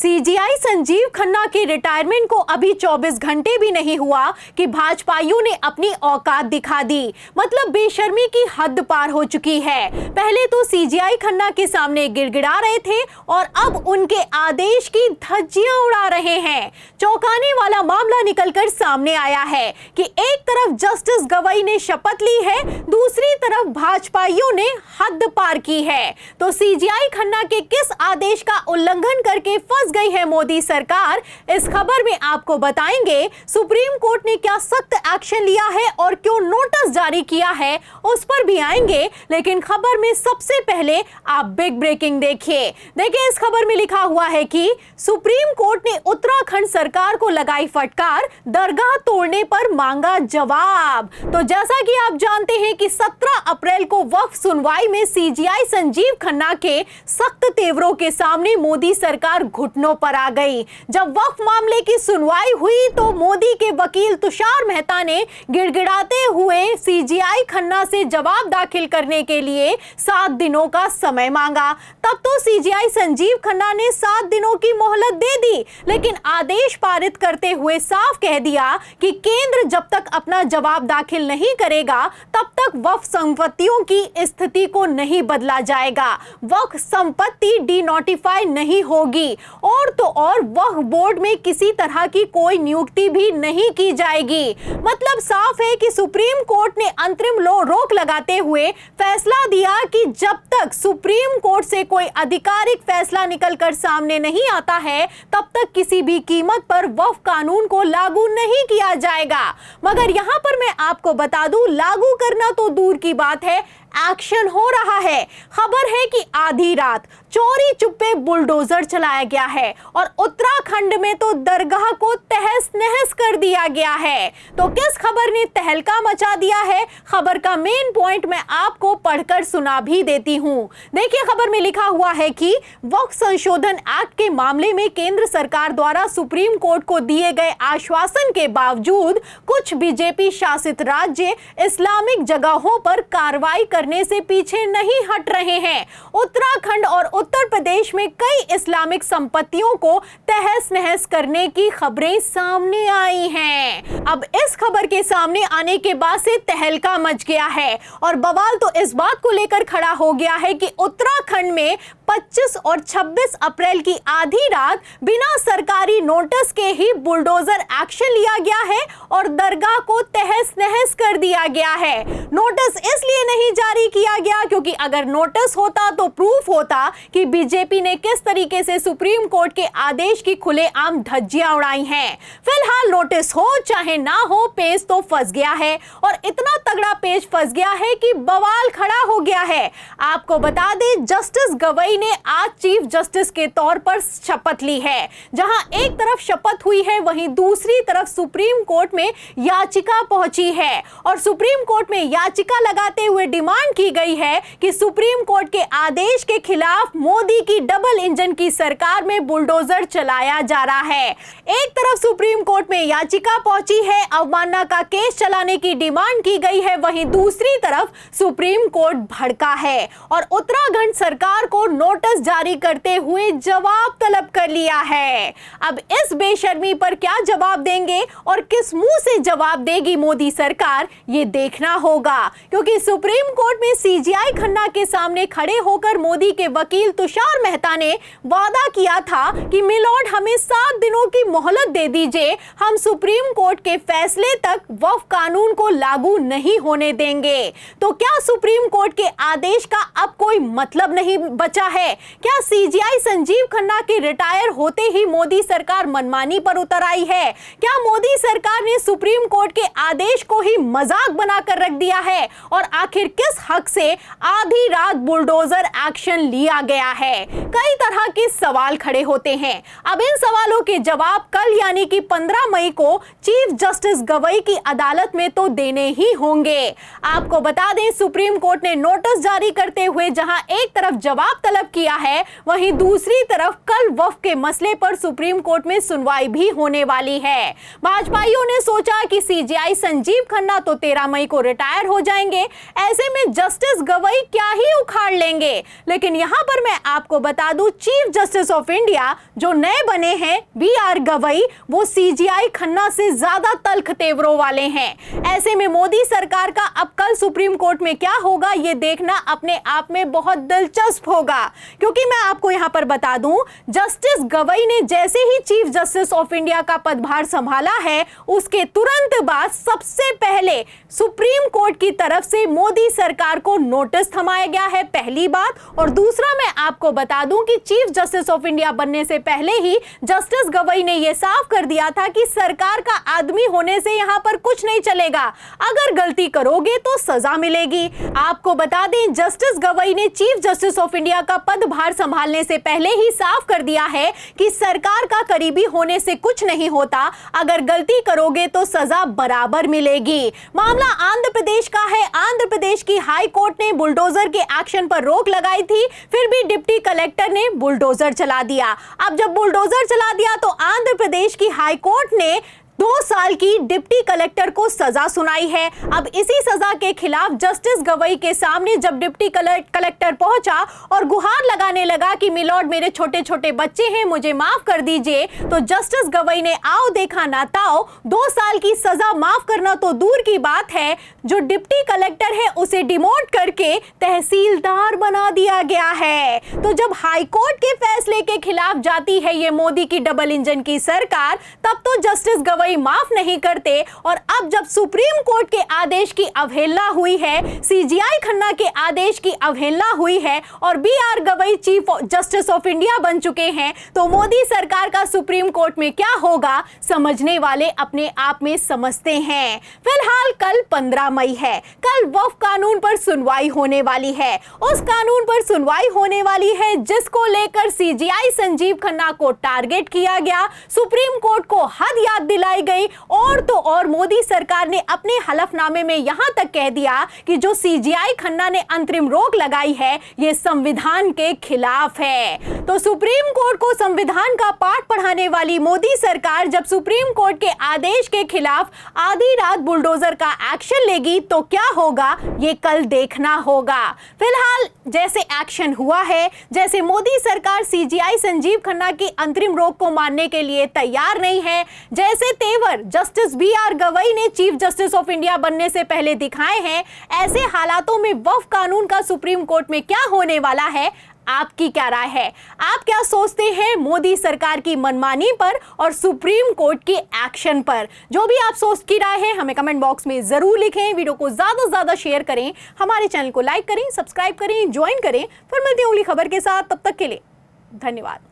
CGI Sanjeev Khanna के retirement को अभी 24 घंटे भी नहीं हुआ कि भाजपाइयों ने अपनी औकात दिखा दी। मतलब बेशर्मी की हद पार हो चुकी है। पहले तो सीजीआई खन्ना के सामने गिड़गिड़ा रहे थे और अब उनके आदेश की धज्जियां उड़ा रहे हैं। चौंकाने वाला मामला निकलकर सामने आया है कि एक तरफ जस्टिस गवई ने शपथ ली है, दूसरी तरफ भाजपाइयों ने हद पार की है। तो सीजीआई खन्ना के किस आदेश का उल्लंघन करके फंस गई है मोदी सरकार, इस खबर में आपको बताएंगे। सुप्रीम कोर्ट ने क्या सख्त एक्शन लिया है और क्यों नोटिस जारी किया है, उस पर भी आएंगे। लेकिन खबर में सबसे पहले आप बिग ब्रेकिंग देखिए। इस खबर में लिखा हुआ है कि सुप्रीम कोर्ट ने उत्तराखंड सरकार को लगाई फटकार, दरगाह तोड़ने पर मांगा जवाब। तो जैसा कि आप जानते हैं कि 17 अप्रैल को वक्फ सुनवाई में सीजीआई संजीव खन्ना के सख्त तेवरों के सामने मोदी सरकार घुटनों पर आ गई। जब वक्फ मामले की सुनवाई हुई तो मोदी के वकील तुषार मेहता ने गिड़गिड़ाते हुए सीजीआई खन्ना से जवाब दाखिल करने के लिए 7 दिनों का समय मांगा। तब तो सीजीआई संजीव खन्ना ने 7 दिनों की मोहलत दे दी, लेकिन आदेश पारित करते हुए साफ कह दिया कि केंद्र जब तक अपना जवाब दाखिल नहीं करेगा तब तक वक्फ संपत्तियों की स्थिति को नहीं बदला जाएगा, वक्फ संपत्ति डिनोटिफाई नहीं होगी और तो और वक्फ बोर्ड में किसी तरह की कोई नियुक्ति भी नहीं की जाएगी। मतलब साफ है कि सुप्रीम कोर्ट ने अंतरिम रोक लगाते हुए फैसला दिया कि जब तक सुप्रीम कोर्ट से कोई आधिकारिक फैसला निकलकर सामने नहीं आता है तब तक किसी भी कीमत पर वक्फ कानून को लागू नहीं किया जाएगा। मगर यहां पर मैं आपको बता दूं, लागू करना तो दूर की बात है, एक्शन हो रहा है। खबर है कि आधी रात चोरी चुप्पे बुलडोजर चलाया गया है और उत्तराखंड में तो दरगाह को तहस नहस कर दिया गया है। तो किस खबर ने तहलका मचा दिया है, खबर का मेन पॉइंट मैं आपको पढ़कर सुना भी देती हूं। देखिए, खबर में लिखा हुआ है कि वक्फ संशोधन एक्ट के मामले में केंद्र सरकार द्वारा सुप्रीम कोर्ट को दिए गए आश्वासन के बावजूद कुछ बीजेपी शासित राज्य इस्लामिक जगहों पर कार्रवाई करने से पीछे नहीं हट रहे हैं। उत्तराखंड और उत्तर प्रदेश में कई इस्लामिक संपत्तियों को तहस नहस करने की खबरें सामने आई हैं। अब इस खबर के सामने आने के बाद से तहलका मच गया है और बवाल तो इस बात को लेकर खड़ा हो गया है कि उत्तराखंड में 25 और 26 अप्रैल की आधी रात बिना सरकारी नोटिस के ही बुलडोजर एक्शन लिया गया है और दरगाह को तहस नहस कर दिया गया है। नोटिस इसलिए नहीं जारी किया गया क्योंकि अगर नोटिस होता तो प्रूफ होता कि बीजेपी ने किस तरीके से सुप्रीम कोर्ट के आदेश की खुलेआम धज्जियां उड़ाई हैं। फिलहाल नोटिस हो चाहे ना हो, पेज तो फंस गया है और इतना तगड़ा पेज फंस गया है कि बवाल खड़ा हो गया है। आपको बता दें, जस्टिस गवई ने आज चीफ जस्टिस के तौर पर शपथ ली है। जहां एक तरफ शपथ हुई है, वहीं दूसरी तरफ सुप्रीम कोर्ट में याचिका पहुंची है और सुप्रीम कोर्ट में याचिका लगाते हुए डिमांड की गई है कि सुप्रीम कोर्ट के आदेश के खिलाफ मोदी की डबल इंजन की सरकार में बुलडोजर चलाया जा रहा है। एक तरफ सुप्रीम कोर्ट में याचिका पहुंची है, अवमानना का केस चलाने की डिमांड की गई है, वहीं दूसरी तरफ सुप्रीम कोर्ट भड़का है और उत्तराखंड सरकार को नोटिस जारी करते हुए जवाब तलब कर लिया है। अब इस बेशर्मी पर क्या जवाब देंगे और किस मुंह से जवाब देगी मोदी सरकार, ये देखना होगा। क्योंकि सुप्रीम कोर्ट में सीजीआई खन्ना के सामने खड़े होकर मोदी के वकील तुषार मेहता ने वादा किया था कि मिलॉर्ड हमें 7 दिनों की मोहलत दे दीजिए, हम सुप्रीम कोर्ट के फैसले तक वक्फ कानून को लागू नहीं होने देंगे। तो क्या सुप्रीम कोर्ट के आदेश का अब कोई मतलब नहीं बचा है? क्या सीजीआई संजीव खन्ना के रिटायर होते ही मोदी सरकार मनमानी पर उतर आई है? क्या मोदी सरकार ने सुप्रीम कोर्ट के आदेश को ही मजाक बनाकर रख दिया है? और आखिर किस हक से आधी रात बुलडोजर एक्शन लिया गया है? कई तरह के सवाल खड़े होते हैं। अब इन सवालों के जवाब कल यानी कि 15 मई को चीफ जस्टिस गवई की अदालत में तो देने ही होंगे। आपको बता दें, सुप्रीम कोर्ट ने नोटिस जारी करते हुए जहां एक तरफ जवाब तलब किया है, वहीं दूसरी तरफ कल वक्फ के मसले पर सुप्रीम कोर्ट में सुनवाई भी होने वाली है। भाजपाइयों ने सोचा कि सीजीआई संजीव खन्ना तो 13 मई को रिटायर हो जाएंगे, ऐसे में में जस्टिस गवई क्या ही उखाड़ लेंगे। लेकिन यहां पर मैं आपको बता दूं, चीफ जस्टिस ऑफ इंडिया जो नए बने हैं BR गवई, वो CGI खन्ना से ज्यादा तल्ख तेवरों वाले हैं। ऐसे में मोदी सरकार का अब कल सुप्रीम कोर्ट में क्या होगा ये देखना अपने आप में बहुत दिलचस्प होगा, क्योंकि मैं आपको यहां पर बता दूं, जस्टिस गवई ने जैसे ही चीफ जस्टिस ऑफ इंडिया का पदभार संभाला है, उसके तुरंत बाद सबसे पहले सुप्रीम कोर्ट की तरफ से मोदी सरकार को नोटिस थमाया गया है, पहली बात। और दूसरा मैं आपको बता दूं कि चीफ जस्टिस ऑफ इंडिया बनने से पहले ही जस्टिस गवई ने यह साफ कर दिया था कि सरकार का आदमी होने से यहां पर कुछ नहीं चलेगा, अगर गलती करोगे तो सजा मिलेगी। आपको बता दें, जस्टिस गवई ने चीफ जस्टिस ऑफ इंडिया का पदभार संभालने से पहले ही साफ कर दिया है कि सरकार का करीबी होने से कुछ नहीं होता, अगर गलती करोगे तो सजा बराबर मिलेगी। मामला आंध्र प्रदेश का है। आंध्र प्रदेश की हाई कोर्ट ने बुलडोजर के एक्शन पर रोक लगाई थी, फिर भी डिप्टी कलेक्टर ने बुलडोजर चला दिया। अब जब बुलडोजर चला दिया तो आंध्र प्रदेश की हाई कोर्ट ने 2 साल की डिप्टी कलेक्टर को सजा सुनाई है। अब इसी सजा के खिलाफ जस्टिस गवई के सामने जब डिप्टी कलेक्टर पहुंचा और गुहार लगाने लगा कि मिलॉर्ड मेरे छोटे छोटे बच्चे हैं, मुझे माफ कर दीजिए, तो जस्टिस गवई ने आओ देखा ना ताओ, 2 साल की सजा माफ करना तो दूर की बात है, जो डिप्टी कलेक्टर है उसे डिमोट करके तहसीलदार बना दिया गया है। तो जब हाई कोर्ट के फैसले के खिलाफ जाती है ये मोदी की डबल इंजन की सरकार, तब तो जस्टिस गवई माफ नहीं करते। और अब जब सुप्रीम कोर्ट के आदेश की अवहेलना हुई है, CGI खन्ना के आदेश की अवहेलना हुई है और BR Gavai chief justice of India बन चुके हैं, तो मोदी सरकार का सुप्रीम कोर्ट में क्या होगा समझने वाले अपने आप में समझते हैं। फिलहाल कल 15 मई है, कल वक्फ कानून पर सुनवाई होने वाली है। उस कानून पर सुनवाई होने वाली है जिसको लेकर CGI संजीव खन्ना को टारगेट किया गया, सुप्रीम कोर्ट को हद याद दिलाई गई, और तो और मोदी सरकार ने अपने हलफनामे में यहां तक कह दिया कि जो CGI खन्ना ने अंतरिम रोक लगाई है यह संविधान के खिलाफ है। तो सुप्रीम कोर्ट को संविधान का पाठ पढ़ाने वाली मोदी सरकार जब सुप्रीम कोर्ट के आदेश के खिलाफ आधी रात बुलडोजर का एक्शन लेगी तो क्या होगा ये कल देखना होगा। फिलहाल जैसे एक्शन हुआ है, जैसे मोदी सरकार CGI संजीव खन्ना की अंतरिम रोक को मानने के लिए तैयार नहीं है, जैसे तेवर जस्टिस BR गवई ने चीफ जस्टिस ऑफ इंडिया बनने से पहले दिखाए हैं, ऐसे हालातों में वक्फ कानून का सुप्रीम कोर्ट में क्या होने वाला है, आपकी क्या राय है? आप क्या सोचते हैं मोदी सरकार की मनमानी पर और सुप्रीम कोर्ट की एक्शन पर? जो भी आप सोच की राय है हमें कमेंट बॉक्स में जरूर लिखें। वीडियो को ज्यादा से ज्यादा शेयर करें, हमारे चैनल को लाइक करें, सब्सक्राइब करें, ज्वाइन करें। फिर मिलते हैं अगली खबर के साथ, तब तक के लिए धन्यवाद।